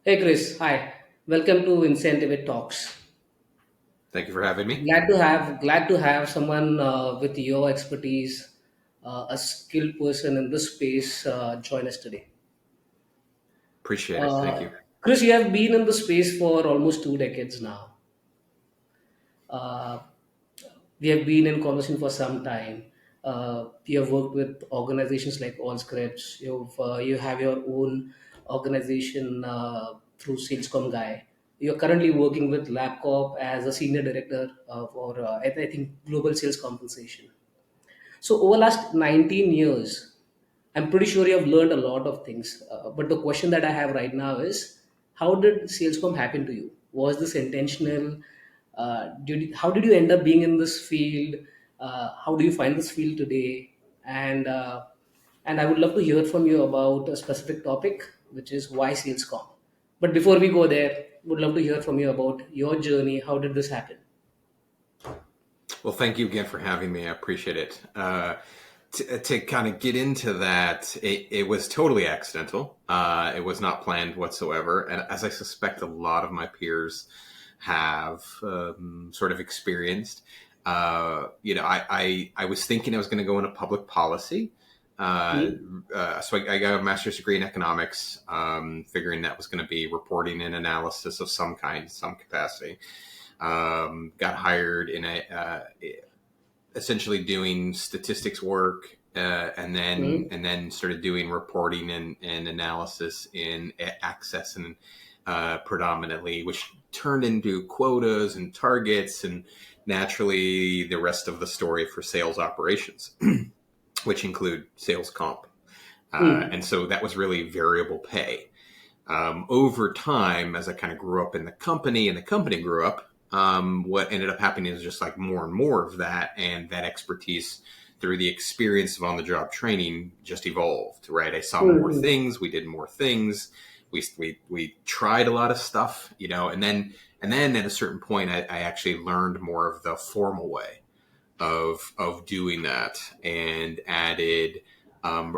Hey Chris, hi. Welcome to Incentivate Talks. Thank you for having me. Glad to have someone with your expertise, a skilled person in this space, join us today. Appreciate it. Thank Uh, you. Chris, you have been in the space for almost 2 decades now. Uh, we have been in conversation for some time. You have worked with organizations like Allscripts. You have your own organization through Salescom Guy. You're currently working with LabCorp as a senior director for I think global sales compensation. So over last 19 years, I'm pretty sure you have learned a lot of things. But the question that I have right now is, how did Salescom happen to you? Was this intentional? How did you end up being in this field? How do you find this field today? And and I would love to hear from you about a specific topic, which is why Salescom. But before we go there, would love to hear from you about your journey. How did this happen? Well, thank you again for having me. I appreciate it. To kind of get into that, it was totally accidental. It was not planned whatsoever. And as I suspect a lot of my peers have sort of experienced, I was thinking I was going to go into public policy. Uh, Hmm? so I got a master's degree in economics, figuring that was going to be reporting and analysis of some kind, some capacity. Got hired in essentially doing statistics work, Hmm? and then started doing reporting and analysis in access and predominantly, which turned into quotas and targets, and naturally the rest of the story for sales operations, which include sales comp. Hmm. And so that was really variable pay. Over time, as I kind of grew up in the company and the company grew up, what ended up happening is just like more and more of that, and that expertise through the experience of on the job training just evolved, right? I saw more Hmm. things, we did more things, we tried a lot of stuff, and then at a certain point, I actually learned more of the formal way of doing that, and added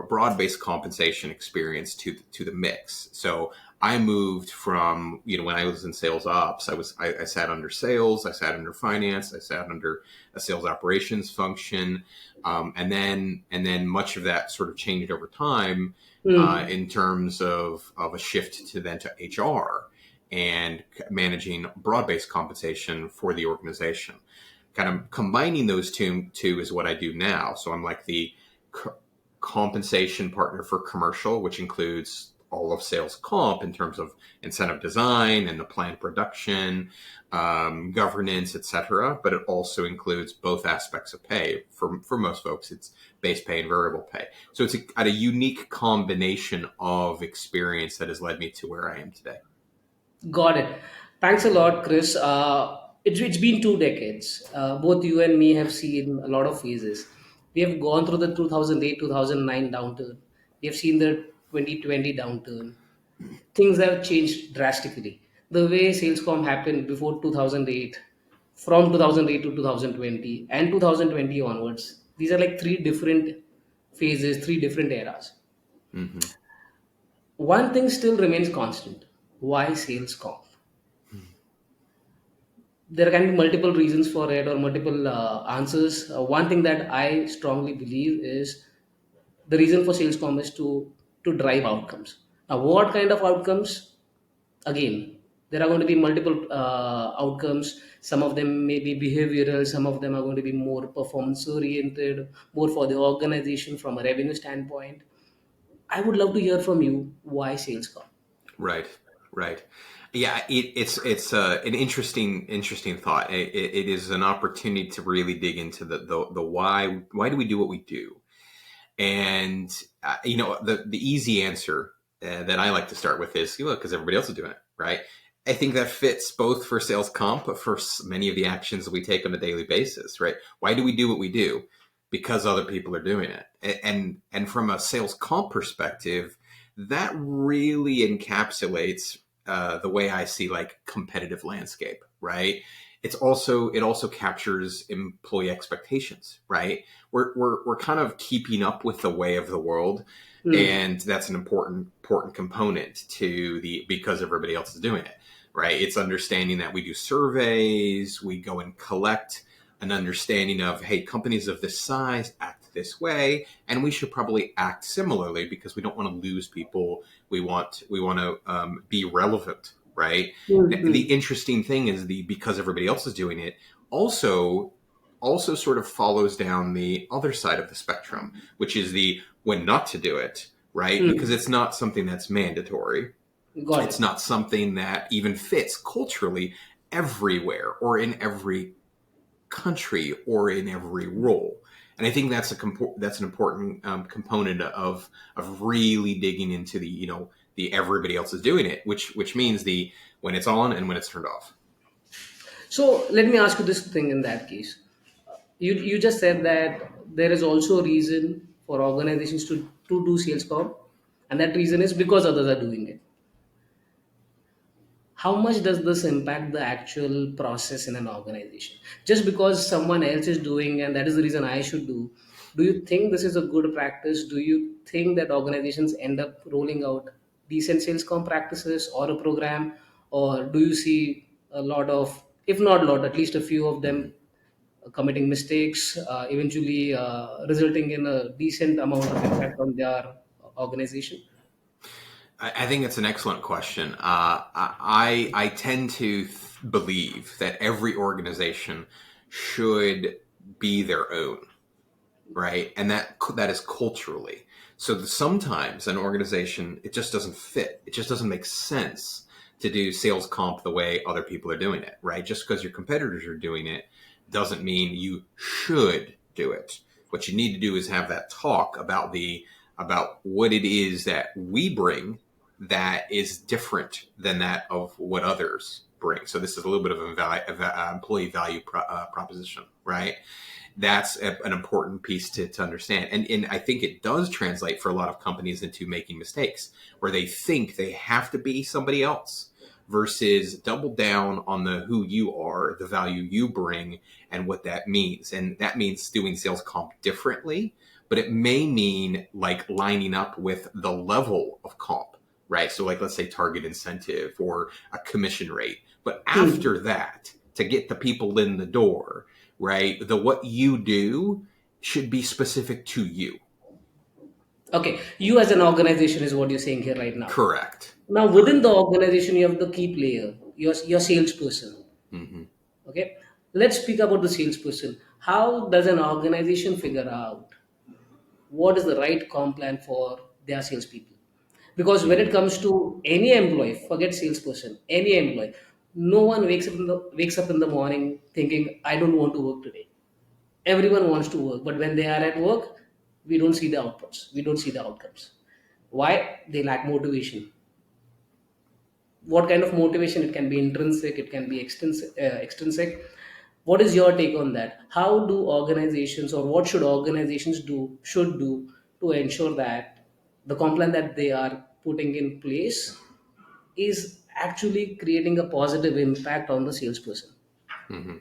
broad based compensation experience to the mix. So I moved from, when I was in sales ops, I sat under sales, I sat under finance, I sat under a sales operations function, and then much of that sort of changed over time, Hmm. in terms of a shift to then to HR and managing broad based compensation for the organization. Kind of combining those two is what I do now. So I'm like the c- compensation partner for commercial, which includes all of sales comp in terms of incentive design and the planned production, governance, etc. But it also includes both aspects of pay. For most folks, it's base pay and variable pay. So it's a unique combination of experience that has led me to where I am today. Got it. Thanks a lot, Chris. It's been 2 decades. Both you and me have seen a lot of phases. We have gone through the 2008 2009 downturn. We have seen the 2020 downturn. Things have changed drastically. The way Salescom happened before 2008, from 2008 to 2020, and 2020 onwards, these are like three different phases, three different eras. Hmm. One thing still remains constant. Why Salescom? There can be multiple reasons for it or multiple answers. One thing that I strongly believe is the reason for sales com is to drive outcomes. Now, what kind of outcomes? Again, there are going to be multiple outcomes. Some of them may be behavioral, some of them are going to be more performance oriented, more for the organization from a revenue standpoint. I would love to hear from you why sales com. Right, right. Yeah, it's an interesting thought. It is an opportunity to really dig into the why. Why do we do what we do? And the easy answer that I like to start with is, look, because everybody else is doing it, right? I think that fits both for sales comp, but for many of the actions that we take on a daily basis, right? Why do we do what we do? Because other people are doing it. And from a sales comp perspective, that really encapsulates the way I see like competitive landscape, right? it also captures employee expectations, right? We're kind of keeping up with the way of the world, Hmm. and that's an important component to the because everybody else is doing it, right? It's understanding that we do surveys, we go and collect an understanding of, hey, companies of this size act this way, and we should probably act similarly because we don't want to lose people. We want to be relevant, right? Now, the Hmm. interesting thing is the because everybody else is doing it also sort of follows down the other side of the spectrum, which is the when not to do it, right? Because Hmm. it's not something that's mandatory. Got It's it. not something that even fits culturally everywhere or in every country or in every role. And I think that's an important component of really digging into the the everybody else is doing it, which means the when it's on and when it's turned off. So let me ask you this thing in that case. You just said that there is also a reason for organizations to do sales comp, and that reason is because others are doing it. How much does this impact the actual process in an organization? Just because someone else is doing and that is the reason I should do you think this is a good practice? Do you think that organizations end up rolling out decent sales comp practices or a program, or do you see a lot of, if not a lot, at least a few of Mhm. them committing mistakes, eventually resulting in a decent amount of impact on their organization? I think it's an excellent question. I tend to believe that every organization should be their own, right? And that is culturally. So sometimes an organization, it just doesn't fit. It just doesn't make sense to do sales comp the way other people are doing it, right? Just because your competitors are doing it doesn't mean you should do it. What you need to do is have that talk about what it is that we bring that is different than that of what others bring. So this is a little bit of an employee value proposition, right? That's an important piece to understand. And I think it does translate for a lot of companies into making mistakes where they think they have to be somebody else versus double down on the who you are, the value you bring, and what that means. And that means doing sales comp differently, but it may mean like lining up with the level of comp, right? So like let's say target incentive or a commission rate. But Hmm. after that, to get the people in the door, right? The what you do should be specific to you. Okay, you as an organization is what you're saying here right now. Correct. Now, within the Correct. organization, you have the key player, your salesperson. Hmm. Okay, let's speak about the salesperson. How does an organization figure out what is the right comp plan for their salespeople? Because when it Hmm. comes to any employee, forget salesperson, any employee, no one wakes up in the morning thinking, "I don't want to work today." Everyone wants to work, but when they are at work, we don't see the outputs. We don't see the outcomes. Why? They lack motivation. What kind of motivation? It can be intrinsic, it can be extrinsic. What is your take on that? How do organizations, or what should organizations do to ensure that the complaint that they are putting in place is actually creating a positive impact on the salesperson? Hmm.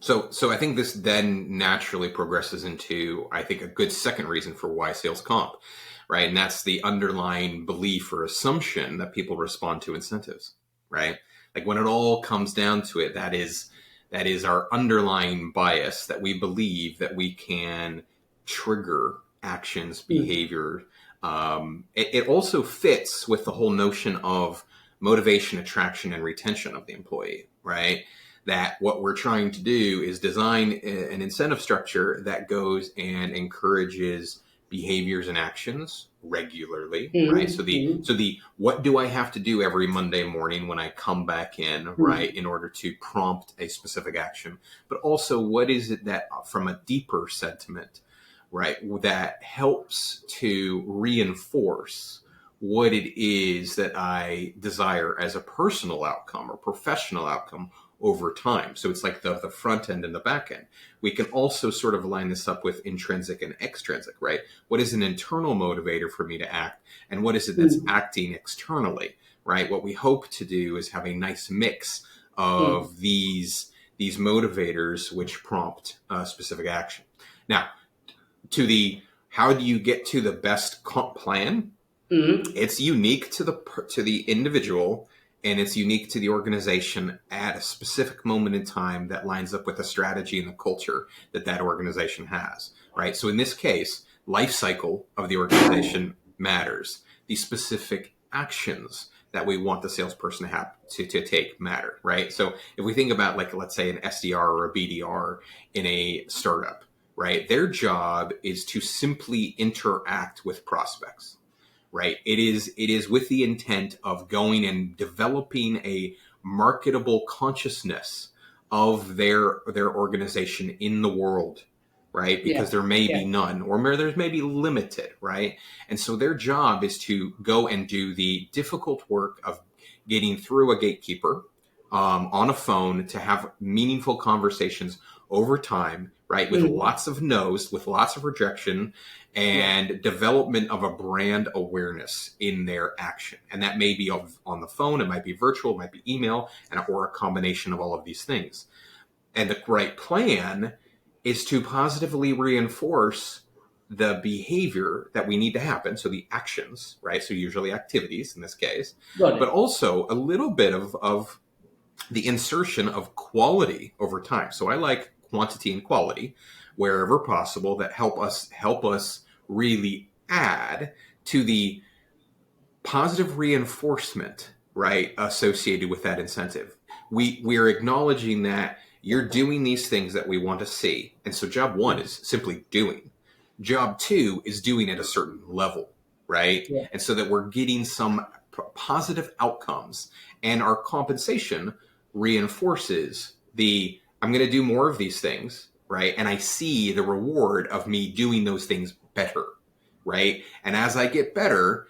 So I think this then naturally progresses into, I think, a good second reason for why sales comp, right? And that's the underlying belief or assumption that people respond to incentives, right? Like when it all comes down to it, that is our underlying bias that we believe that we can trigger actions, Hmm. behavior. It also fits with the whole notion of motivation, attraction, and retention of the employee, right? That what we're trying to do is design an incentive structure that goes and encourages behaviors and actions regularly, right? Hmm. So the what do I have to do every Monday morning when I come back in, Hmm. right, in order to prompt a specific action, but also what is it that from a deeper sentiment, right, that helps to reinforce what it is that I desire as a personal outcome or professional outcome over time. So it's like the front end and the back end. We can also sort of line this up with intrinsic and extrinsic, right? What is an internal motivator for me to act, and what is it that's Hmm. acting externally, right? What we hope to do is have a nice mix Hmm. of these these motivators which prompt specific action. Now, to the how do you get to the best comp plan? Mhm. It's unique to the individual, and it's unique to the organization at a specific moment in time that lines up with the strategy and the culture that that organization has, right? So in this case, life cycle of the organization matters. The specific actions that we want the salesperson to have to take matter, right? So if we think about, like, let's say an SDR or a BDR in a startup, right? Their job is to simply interact with prospects, right? It is with the intent of going and developing a marketable consciousness of their organization in the world, right? Yeah. Because there may Yeah. be none, or there's maybe limited, right? And so their job is to go and do the difficult work of getting through a gatekeeper on a phone to have meaningful conversations over time, right? With Mhm. lots of no's, with lots of rejection, Yeah. and development of a brand awareness in their action. And that may be on the phone, it might be virtual, it might be email, or a combination of all of these things. And the right plan is to positively reinforce the behavior that we need to happen. So the actions, right? So usually activities in this case, Got but it. also a little bit of the insertion of quality over time. So I like quantity and quality wherever possible that help us really add to the positive reinforcement, right, associated with that incentive. We are acknowledging that you're doing these things that we want to see. And so job one is simply doing. Job two is doing at a certain level, right? Yeah. And so that we're getting some positive outcomes, and our compensation reinforces the I'm going to do more of these things, right? And I see the reward of me doing those things better, right? And as I get better,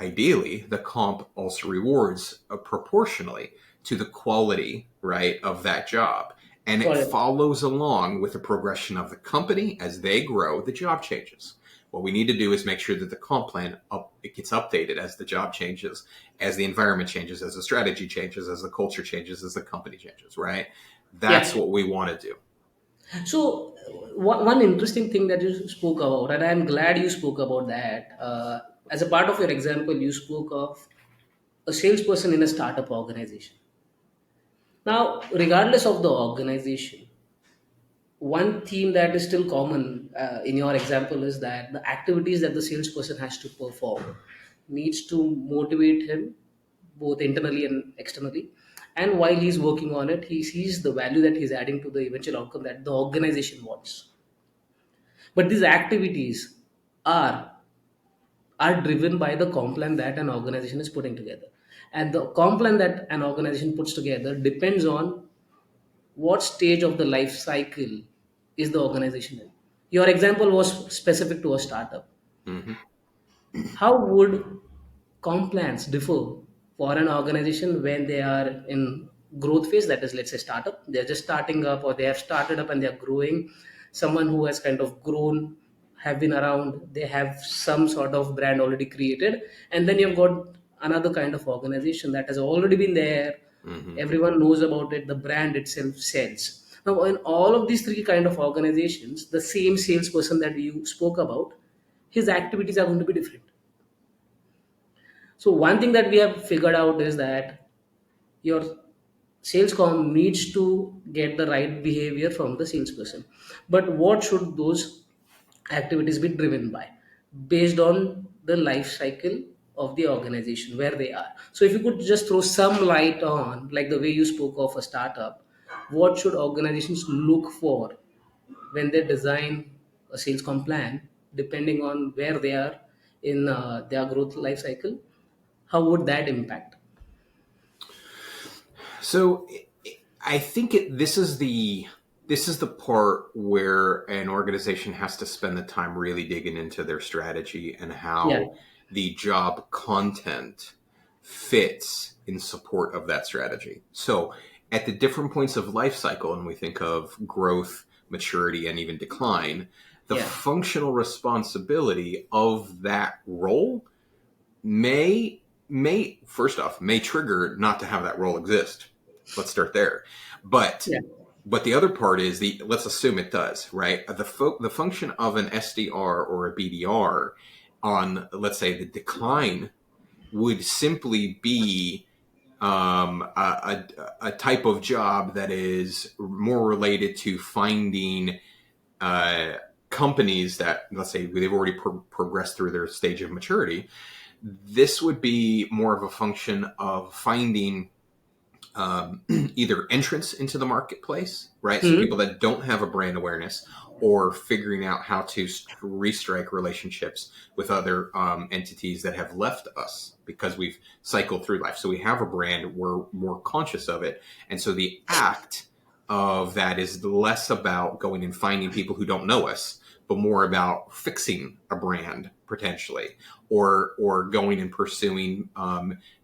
ideally, the comp also rewards proportionally to the quality, right, of that job. And it Got it. follows along with the progression of the company. As they grow, the job changes. What we need to do is make sure that the comp plan it gets updated as the job changes, as the environment changes, as the strategy changes, as the culture changes, as the company changes, right? That's Yeah. what we want to do. So, one interesting thing that you spoke about, and I'm glad you spoke about that. As a part of your example, you spoke of a salesperson in a startup organization. Now, regardless of the organization, one theme that is still common in your example is that the activities that the salesperson has to perform needs to motivate him both internally and externally. And while he's working on it, he sees the value that he's adding to the eventual outcome that the organization wants. But these activities are are driven by the comp plan that an organization is putting together, and the comp plan that an organization puts together depends on what stage of the life cycle is the organization in. Your example was specific to a startup. Hmm. How would comp plans differ for an organization when they are in growth phase? That is, let's say startup, they're just starting up, or they have started up and they're growing. Someone who has kind of grown, have been around, they have some sort of brand already created. And then you've got another kind of organization that has already been there, Hmm. everyone knows about it, the brand itself sells. Now in all of these three kind of organizations, the same salesperson that you spoke about, his activities are going to be different. So one thing that we have figured out is that your sales com needs to get the right behavior from the salesperson. But what should those activities be driven by? Based on the life cycle of the organization where they are. So if you could just throw some light on, like the way you spoke of a startup, what should organizations look for when they design a sales com plan, depending on where they are in their growth life cycle? How would that impact? So I think this is the part where an organization has to spend the time really digging into their strategy and Yeah. how the job content fits in support of that strategy. So at the different points of life cycle, and we think of growth, maturity, and even decline, the Yeah. functional responsibility of that role may first off may trigger not to have that role exist. Let's start there. But Yeah. But the other part is let's assume it does, right? The function of an SDR or a BDR on, let's say, the decline would simply be a type of job that is more related to finding uh, companies that, let's say, they've already progressed through their stage of maturity. This would be more of a function of finding either entrance into the marketplace, right? So people Hmm. that don't have a brand awareness, or figuring out how to restrike relationships with other entities that have left us because we've cycled through life. So we have a brand, we're more conscious of it. And so the act of that is less about going and finding people who don't know us, but more about fixing a brand potentially, or going and pursuing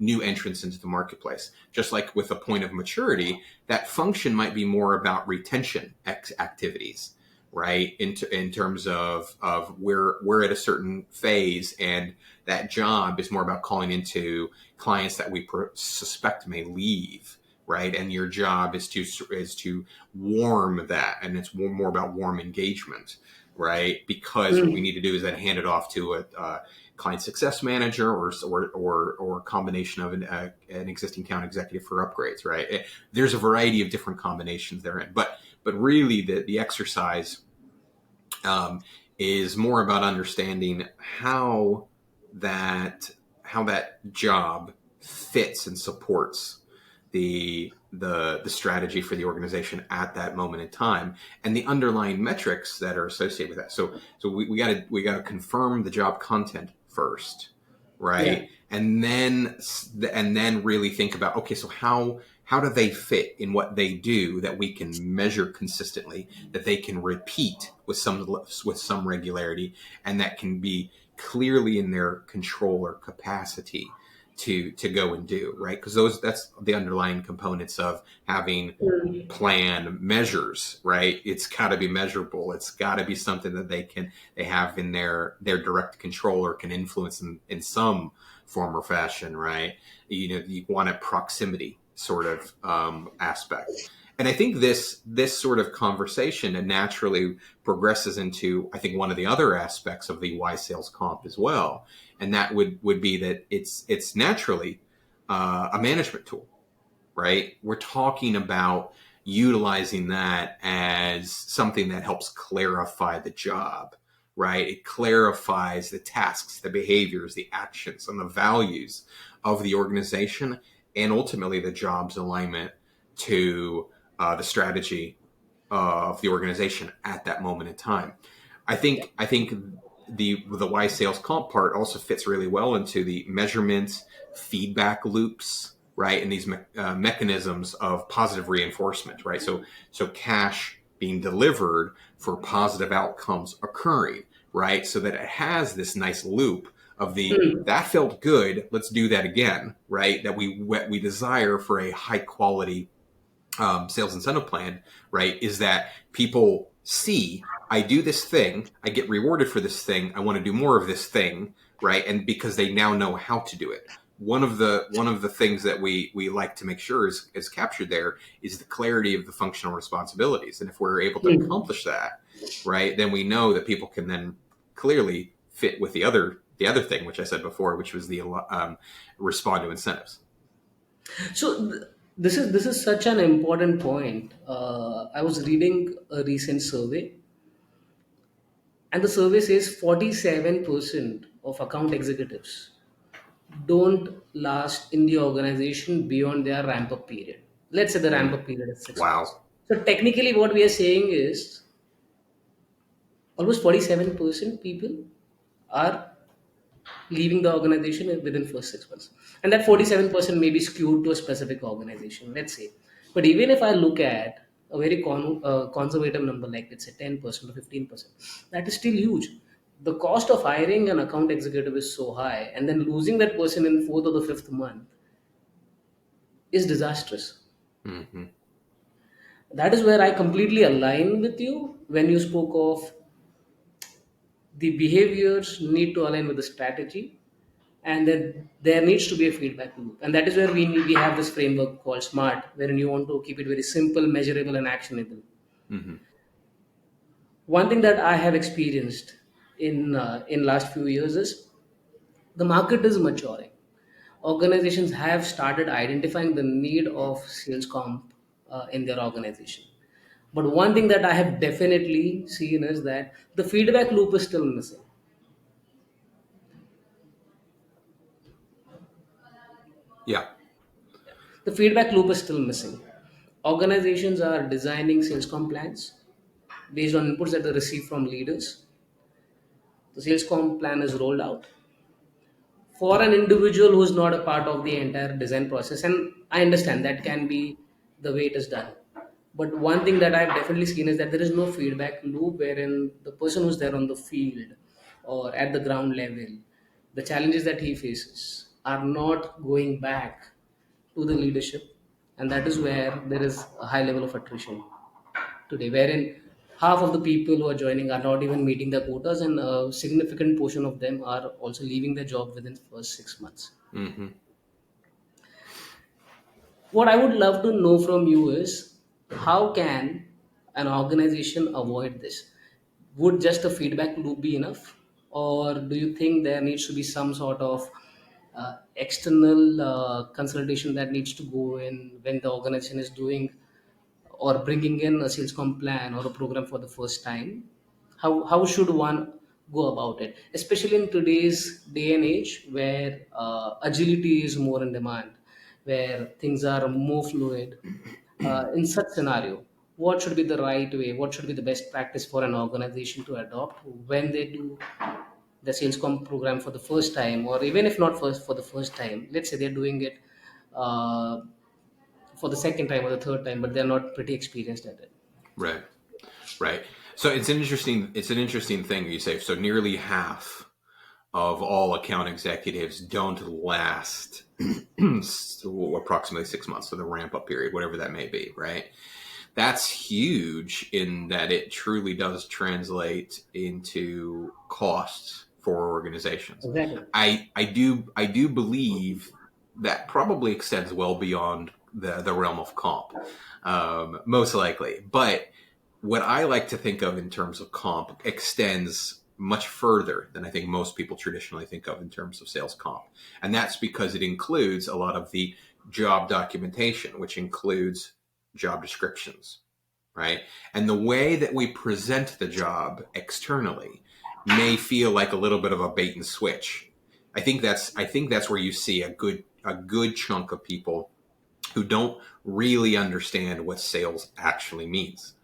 new entrants into the marketplace. Just like with a point of maturity, that function might be more about retention activities, right? In terms of we're at a certain phase, and that job is more about calling into clients that we suspect may leave, right? And your job is to warm that, and it's more about warm engagement, right? Because what we Hmm. need to do is then hand it off to a client success manager, or a combination of an existing account executive for upgrades, right? There's a variety of different combinations therein, but really the exercise um, is more about understanding that how that job fits and supports the strategy for the organization at that moment in time, and the underlying metrics that are associated with that. So we got to confirm the job content first, Yeah. right? And then really think about, okay, so how do they fit in what they do that we can measure consistently, that they can repeat with some regularity, and that can be clearly in their control or capacity to go and do, right? Because that's the underlying components of having Hmm. plan measures, right? It's got to be measurable. It's got to be something that they have in their direct control, or can influence in some form or fashion, right? You want a proximity sort of aspect. And I think this sort of conversation and naturally progresses into, I think, one of the other aspects of the why sales comp as well, and that would be that it's naturally a management tool, right? We're talking about utilizing that as something that helps clarify the job, right? It clarifies the tasks, the behaviors, the actions, and the values of the organization, and ultimately the job's alignment to the strategy of the organization at that moment in time. Yeah. I think the why sales comp part also fits really well into the measurement feedback loops, right? And these mechanisms of positive reinforcement, right? So cash being delivered for positive outcomes occurring, right? So that it has this nice loop of Hmm. that felt good, let's do that again, right? That we desire for a high quality sales incentive plan, right, is that people see, I do this thing, I get rewarded for this thing, I want to do more of this thing, right? And because they now know how to do it. One of the things that we like to make sure is captured there is the clarity of the functional responsibilities. And if we're able to Hmm. accomplish that, right, then we know that people can then clearly fit with the other thing, which I said before, which was the respond to incentives. So this is such an important point. I was reading a recent survey, and the survey says 47% of account executives don't last in the organization beyond their ramp up period. Let's say the ramp Mm, up period is 6 months. wow. So technically, what we are saying is almost 47% people are leaving the organization within first 6 months, and that Mm, 47% may be skewed to a specific organization, let's say. But even if I look at a very conservative number, like let's say 10% or 15%, that is still huge. The cost of hiring an account executive is so high, and then losing that person in fourth or the fifth month is disastrous. mhm. That is where I completely align with you when you spoke of the behaviors need to align with the strategy, and then there needs to be a feedback loop, and that is where we have this framework called SMART, wherein you want to keep it very simple, measurable, and actionable. Mm-hmm. One thing that I have experienced in last few years is the market is maturing. Organizations have started identifying the need of sales comp in their organization. But one thing that I have definitely seen is that the feedback loop is still missing. Yeah. The feedback loop is still missing. Organizations are designing sales comp plans based on inputs that they receive from leaders. The sales comp plan is rolled out for an individual who's not a part of the entire design process, and I understand that can be the way it is done. But one thing that I've definitely seen is that there is no feedback loop wherein the person who's there on the field or at the ground level, the challenges that he faces are not going back to the leadership, and that is where there is a high level of attrition today, wherein half of the people who are joining are not even meeting their quotas, and a significant portion of them are also leaving their job within the first 6 months. Mm-hmm. What I would love to know from you is, how can an organization avoid this? Would just a feedback loop be enough, or do you think there needs to be some sort of external consultation that needs to go in when the organization is doing or bringing in a sales comp plan or a program for the first time? How should one go about it, especially in today's day and age where agility is more in demand, where things are more fluid? In such scenario, what should be the right way, what should be the best practice for an organization to adopt when they do the sales comp program for the first time, or even if not first for the first time, let's say they're doing it uh, for the second time or the third time, but they're not pretty experienced at it. Right. Right. So it's an interesting thing you say. So nearly half of all account executives don't last approximately 6 months, so the ramp up period, whatever that may be, right? That's huge in that it truly does translate into costs for organizations. Exactly. I do believe that probably extends well beyond the realm of comp, most likely. But what I like to think of in terms of comp extends much further than I think most people traditionally think of in terms of sales comp. And that's because it includes a lot of the job documentation, which includes job descriptions, right? And the way that we present the job externally may feel like a little bit of a bait and switch. I think that's where you see a good chunk of people who don't really understand what sales actually means.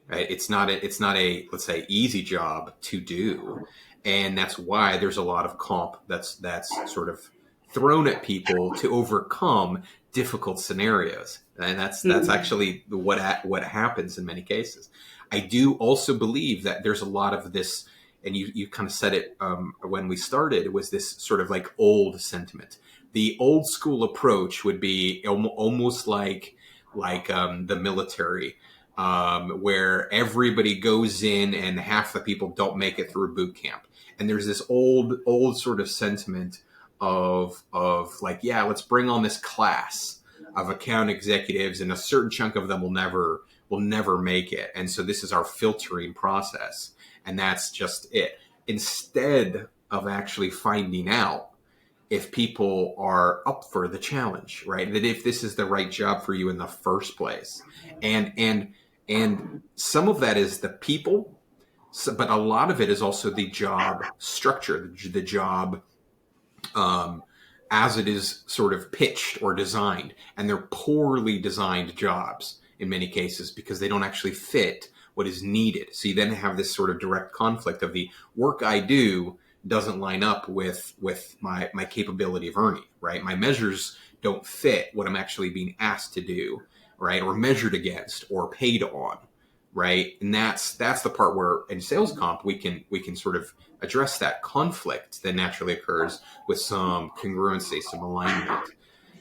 Right? It's not a let's say easy job to do, and that's why there's a lot of comp that's sort of thrown at people to overcome difficult scenarios, and that's Hmm. actually what happens in many cases. I do also believe that there's a lot of this, and you kind of said it when we started, was this sort of like old sentiment. The old school approach would be almost like the military, where everybody goes in and half the people don't make it through boot camp. And there's this old sort of sentiment of like, yeah, let's bring on this class of account executives, and a certain chunk of them will never make it. And so this is our filtering process, and that's just it. Instead of actually finding out if people are up for the challenge, right? That if this is the right job for you in the first place. And some of that is the people, but a lot of it is also the job structure, the job um, as it is sort of pitched or designed. And they're poorly designed jobs in many cases because they don't actually fit what is needed. So you then have this sort of direct conflict of the work I do doesn't line up with my capability of earning, right? My measures don't fit what I'm actually being asked to do, right? Or measured against or paid on, right? And that's the part where in sales comp we can sort of address that conflict that naturally occurs with some congruency, some alignment.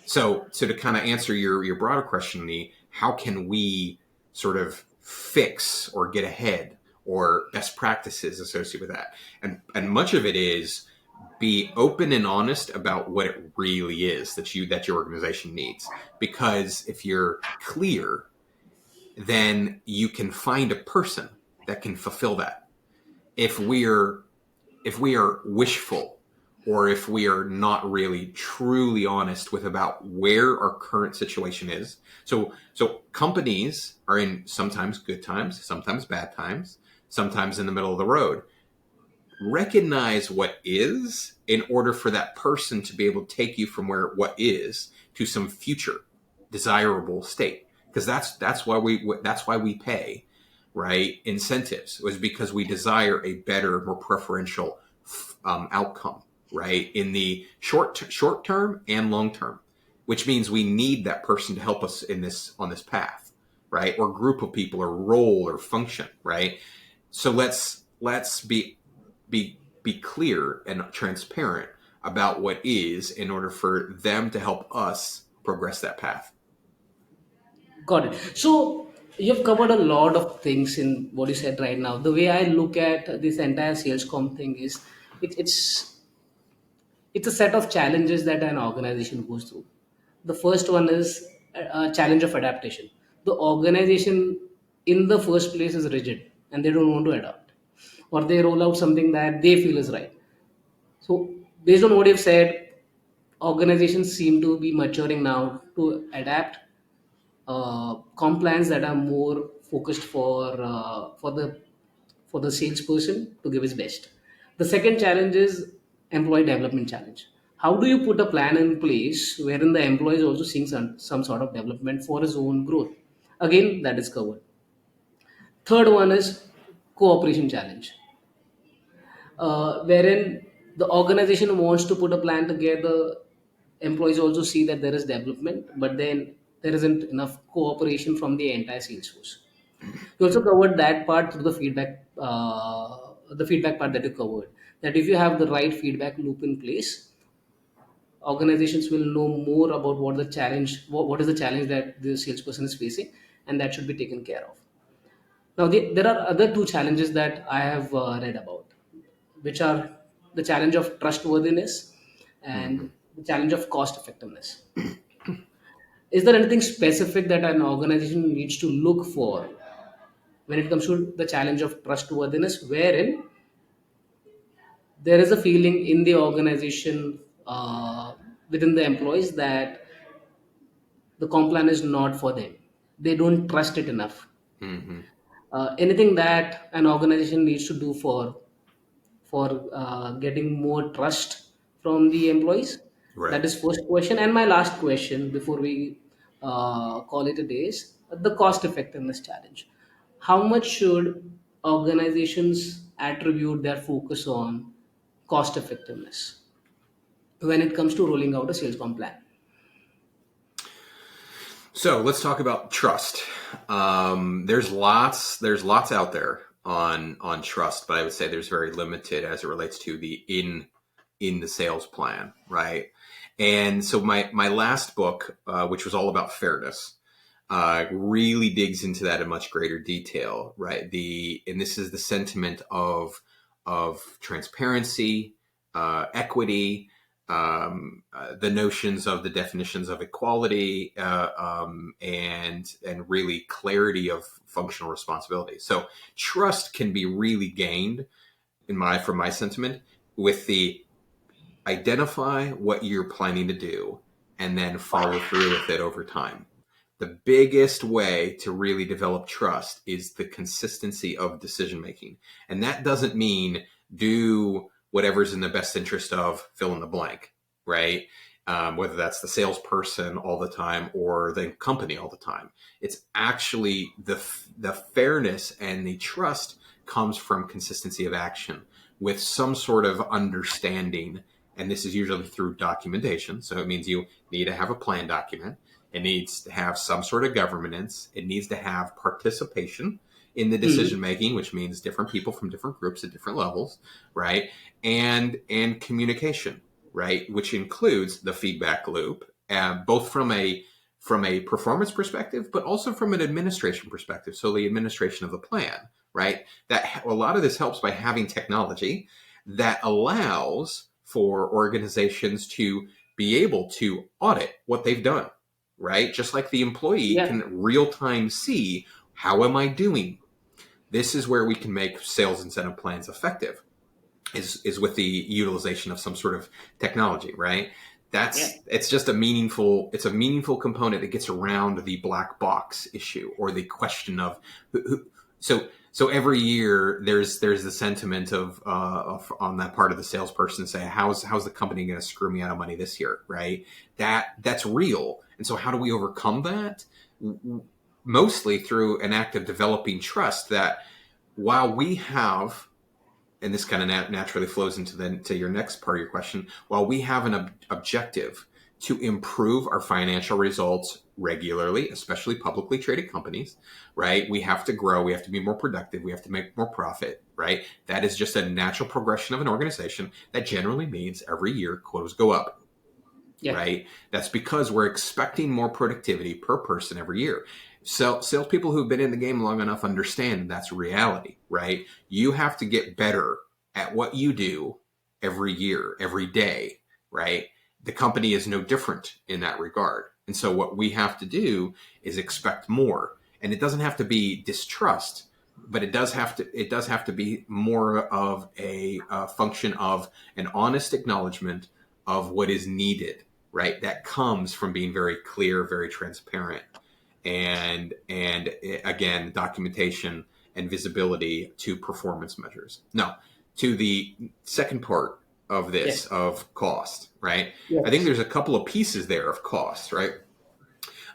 So to kind of answer your broader question, Lee, how can we sort of fix or get ahead or best practices associated with that? And much of it is be open and honest about what it really is that your organization needs. Because if you're clear, then you can find a person that can fulfill that. If we're if we are wishful, or if we are not really truly honest with about where our current situation is. So companies are in sometimes good times, sometimes bad times, sometimes in the middle of the road. Recognize what is in order for that person to be able to take you from where what is to some future desirable state, because that's why we pay, right, incentives, was because we desire a better, more preferential outcome, right, in the short term and long term, which means we need that person to help us in this on this path, right, or group of people or role or function, right. So let's be clear and transparent about what is in order for them to help us progress that path. Got it. So you've covered a lot of things in what you said right now. The way I look at this entire sales comp thing is it's a set of challenges that an organization goes through. The first one is a challenge of adaptation. The organization in the first place is rigid and they don't want to adapt, or they roll out something that they feel is right. So, based on what you've said, organizations seem to be maturing now to adapt comp plans that are more focused for the salesperson to give his best. The second challenge is employee development challenge. How do you put a plan in place wherein the employee is also seeing some sort of development for his own growth? Again, that is covered. Third one is cooperation challenge, wherein the organization wants to put a plan together. Employees also see that there is development, but then there isn't enough cooperation from the entire sales force. You also covered that part through the feedback part that you covered. That if you have the right feedback loop in place, organizations will know more about what is the challenge that the salesperson is facing, and that should be taken care of. Now, there are other two challenges that I have read about, which are the challenge of trustworthiness Mm-hmm. and the challenge of cost effectiveness. Is there anything specific that an organization needs to look for when it comes to the challenge of trustworthiness, wherein there is a feeling in the organization within the employees that the comp plan is not for them? They don't trust it enough. Mm-hmm. Anything that an organization needs to do for getting more trust from the employees? Right. That is first question. And my last question before we call it a day is the cost effectiveness challenge. How much should organizations attribute their focus on cost effectiveness when it comes to rolling out a sales comp plan? So let's talk about trust. There's lots out there on trust, but I would say there's very limited as it relates to the in the sales plan, right? And so my last book, which was all about fairness, really digs into that in much greater detail, right? And this is the sentiment of transparency, equity, the notions of the definitions of equality, and really clarity of functional responsibility. So trust can be really gained from my sentiment with the identify what you're planning to do and then follow through with it over time. The biggest way to really develop trust is the consistency of decision making. And that doesn't mean do whatever's in the best interest of fill in the blank, right? Whether that's the salesperson all the time or the company all the time. It's actually the fairness and the trust comes from consistency of action with some sort of understanding. And this is usually through documentation. So it means you need to have a plan document. It needs to have some sort of governance. It needs to have participation in the decision Hmm. making, which means different people from different groups at different levels, right? And communication, right, which includes the feedback loop, both from a performance perspective, but also from an administration perspective. So the administration of the plan, right? That a lot of this helps by having technology that allows for organizations to be able to audit what they've done, right? Just like the employee Yeah, can real time see, how am I doing? This is where we can make sales incentive plans effective, is with the utilization of some sort of technology, right? yeah, It's just a meaningful component that gets around the black box issue, or the question of so every year there's the sentiment on that part of the salesperson say, how's the company going to screw me out of money this year, right? That's real. And so how do we overcome that? Mostly through an act of developing trust, that while we have, and this kind of naturally flows to your next part of your question, while we have an objective to improve our financial results regularly, especially publicly traded companies, right? We have to grow, we have to be more productive, we have to make more profit, right? That is just a natural progression of an organization. That generally means every year quotas go up, yeah, right? That's because we're expecting more productivity per person every year. So salespeople who've been in the game long enough understand that's reality, right? You have to get better at what you do every year, every day, right? The company is no different in that regard. And so what we have to do is expect more. And it doesn't have to be distrust, but it does have to be more of a function of an honest acknowledgement of what is needed, right? That comes from being very clear, very transparent, and again, documentation and visibility to performance measures. Now, to the second part of yeah, this, of cost, right? I think yes, there's a couple of pieces there of cost, right?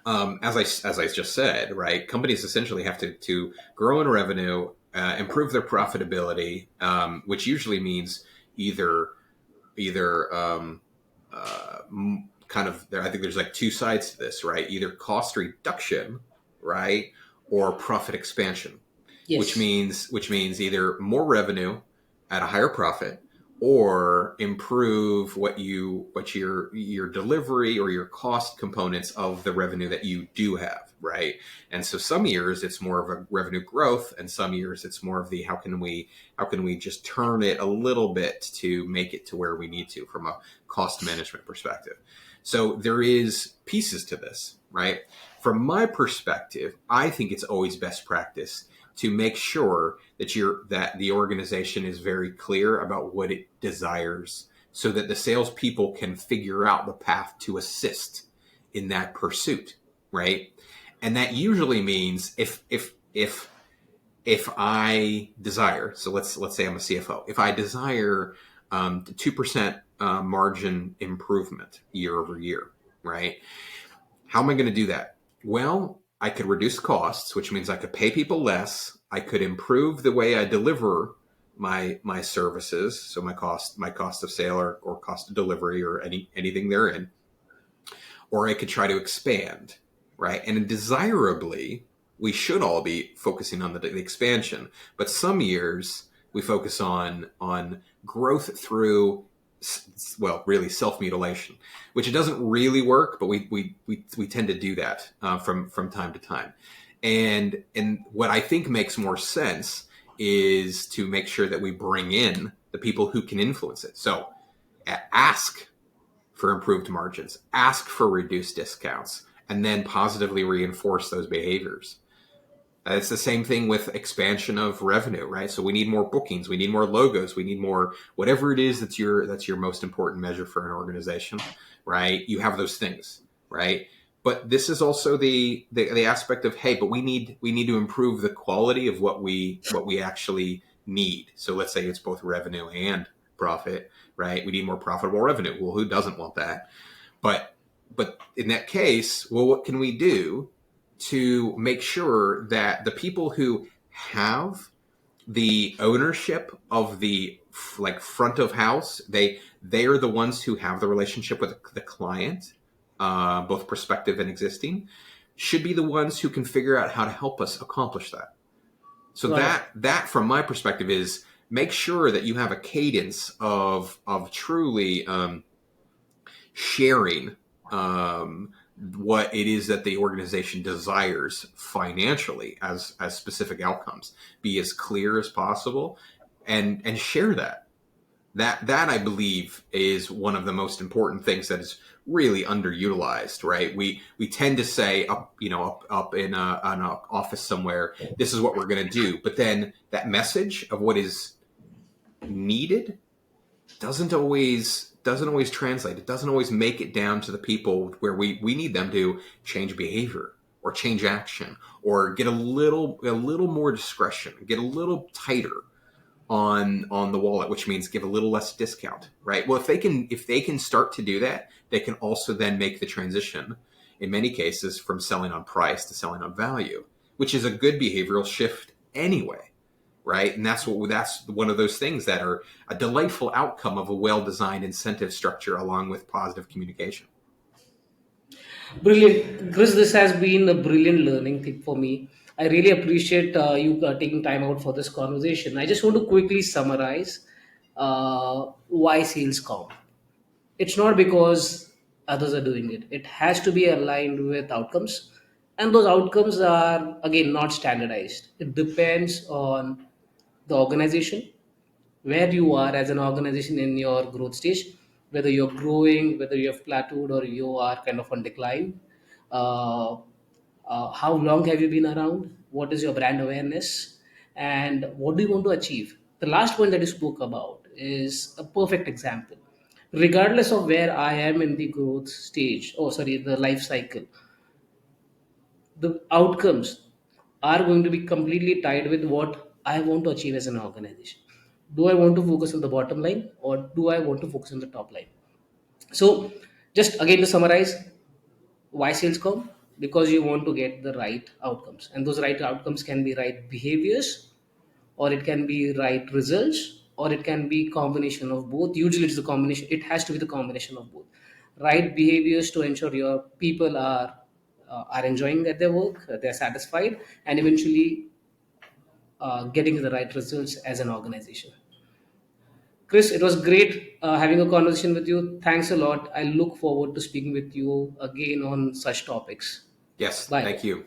As I just said, right, companies essentially have to grow in revenue, improve their profitability, which usually means either kind of there. I think there's like two sides to this, right? Either cost reduction, right, or profit expansion, which yes, means either more revenue at a higher profit, or improve what your delivery or your cost components of the revenue that you do have, right? And so some years it's more of a revenue growth, and some years it's more of the how can we just turn it a little bit to make it to where we need to from a cost management perspective. So there is pieces to this, right? From my perspective, I think it's always best practice to make sure that the organization is very clear about what it desires, so that the salespeople can figure out the path to assist in that pursuit, right? And that usually means if I desire, so let's say I'm a CFO, if I desire 2% margin improvement year over year, right? How am I going to do that? Well, I could reduce costs, which means I could pay people less. I could improve the way I deliver my services, so my cost of sale, or cost of delivery, or anything therein, or I could try to expand, right? And desirably, we should all be focusing on the expansion, but some years we focus on growth through, well, really self mutilation, which it doesn't really work, but we tend to do that from time to time. And what I think makes more sense is to make sure that we bring in the people who can influence it. So ask for improved margins, ask for reduced discounts, and then positively reinforce those behaviors. It's the same thing with expansion of revenue, right? So we need more bookings, we need more logos, we need more whatever it is that's your most important measure for an organization, right? You have those things, right? But this is also the aspect of, hey, but we need to improve the quality of what we actually need. So let's say it's both revenue and profit, right? We need more profitable revenue. Well, who doesn't want that? But but in that case, well, what can we do to make sure that the people who have the ownership of the like front of house, they are the ones who have the relationship with the client, both prospective and existing, should be the ones who can figure out how to help us accomplish that. So got it. that from my perspective is, make sure that you have a cadence of truly sharing what it is that the organization desires financially as specific outcomes. Be as clear as possible, and share that. That I believe is one of the most important things that is really underutilized. Right? We tend to say up, up in an office somewhere, this is what we're going to do, but then that message of what is needed doesn't always translate. It doesn't always make it down to the people where we need them to change behavior or change action or get a little more discretion, get a little tighter on the wallet, which means give a little less discount, right? Well, if they can start to do that, they can also then make the transition in many cases from selling on price to selling on value, which is a good behavioral shift anyway, right? And that's one of those things that are a delightful outcome of a well-designed incentive structure along with positive communication. Brilliant, Chris. This has been a brilliant learning thing for me. I really appreciate you taking time out for this conversation. I just want to quickly summarize why sales count. It's not because others are doing it. It has to be aligned with outcomes, and those outcomes are again not standardized. It depends on the organization, where you are as an organization in your growth stage, whether you're growing, whether you have plateaued, or you are kind of on decline. uh, how long have you been around, what is your brand awareness, and what do you want to achieve. The last point that you spoke about is a perfect example. Regardless of where I am in the growth stage, oh sorry, the life cycle, the outcomes are going to be completely tied with what I want to achieve as an organization. Do I want to focus on the bottom line, or do I want to focus on the top line? So, just again to summarize, why sales come? Because you want to get the right outcomes, and those right outcomes can be right behaviors, or it can be right results, or it can be combination of both. Usually it's the combination, it has to be the combination of both. Right behaviors to ensure your people are enjoying at their work, they're satisfied, and eventually getting the right results as an organization. Chris, it was great having a conversation with you. Thanks a lot. I look forward to speaking with you again on such topics. Yes, Bye. thank you.